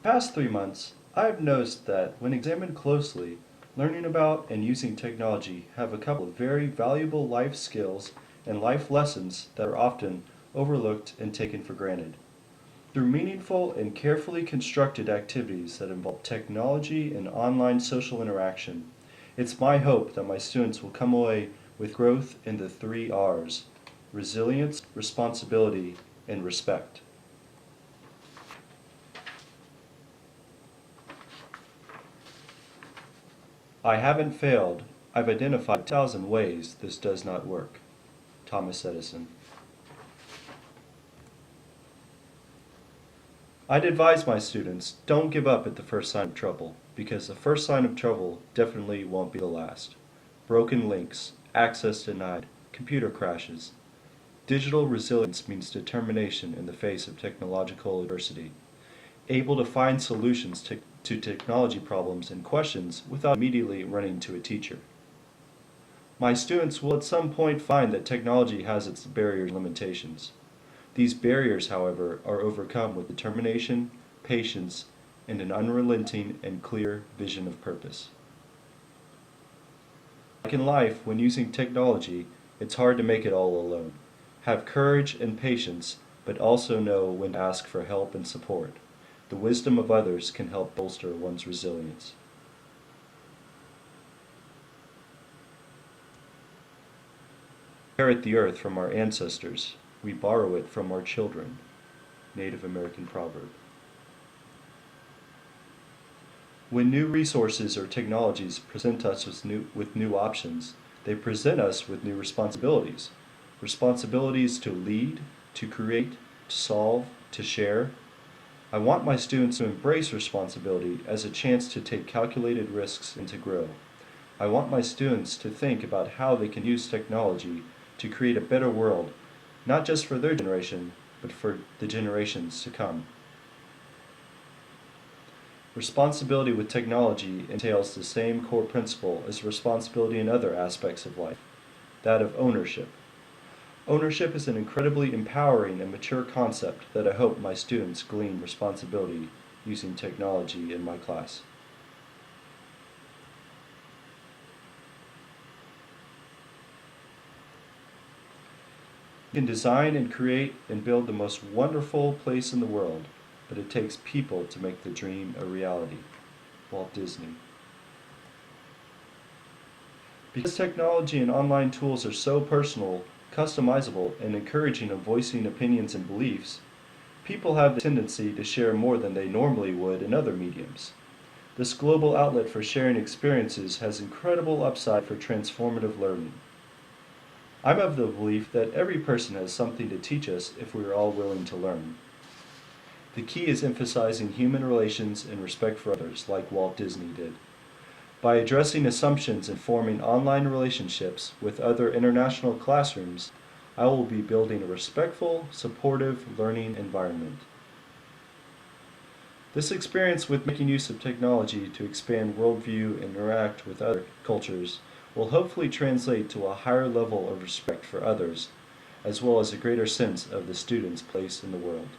Past 3 months, I've noticed that when examined closely, learning about and using technology have a couple of very valuable life skills and life lessons that are often overlooked and taken for granted. Through meaningful and carefully constructed activities that involve technology and online social interaction, it's my hope that my students will come away with growth in the 3 R's: resilience, responsibility, and respect. I haven't failed. I've identified 1,000 ways this does not work. Thomas Edison. I'd advise my students, don't give up at the first sign of trouble, because the first sign of trouble definitely won't be the last. Broken links, access denied, computer crashes. Digital resilience means determination in the face of technological adversity, able to find solutions to technology problems and questions without immediately running to a teacher. My students will at some point find that technology has its barriers and limitations. These barriers, however, are overcome with determination, patience, and an unrelenting and clear vision of purpose. Like in life, when using technology, it's hard to make it all alone. Have courage and patience, but also know when to ask for help and support. The wisdom of others can help bolster one's resilience. We inherit the earth from our ancestors. We borrow it from our children. Native American proverb. When new resources or technologies present us with new options, they present us with new responsibilities. Responsibilities to lead, to create, to solve, to share. I want my students to embrace responsibility as a chance to take calculated risks and to grow. I want my students to think about how they can use technology to create a better world, not just for their generation, but for the generations to come. Responsibility with technology entails the same core principle as responsibility in other aspects of life, that of ownership. Ownership is an incredibly empowering and mature concept that I hope my students glean responsibility using technology in my class. You can design and create and build the most wonderful place in the world, but it takes people to make the dream a reality. Walt Disney. Because technology and online tools are so personal, customizable, and encouraging of voicing opinions and beliefs, people have the tendency to share more than they normally would in other mediums. This global outlet for sharing experiences has incredible upside for transformative learning. I'm of the belief that every person has something to teach us if we are all willing to learn. The key is emphasizing human relations and respect for others, like Walt Disney did. By addressing assumptions and forming online relationships with other international classrooms, I will be building a respectful, supportive learning environment. This experience with making use of technology to expand worldview and interact with other cultures will hopefully translate to a higher level of respect for others, as well as a greater sense of the student's place in the world.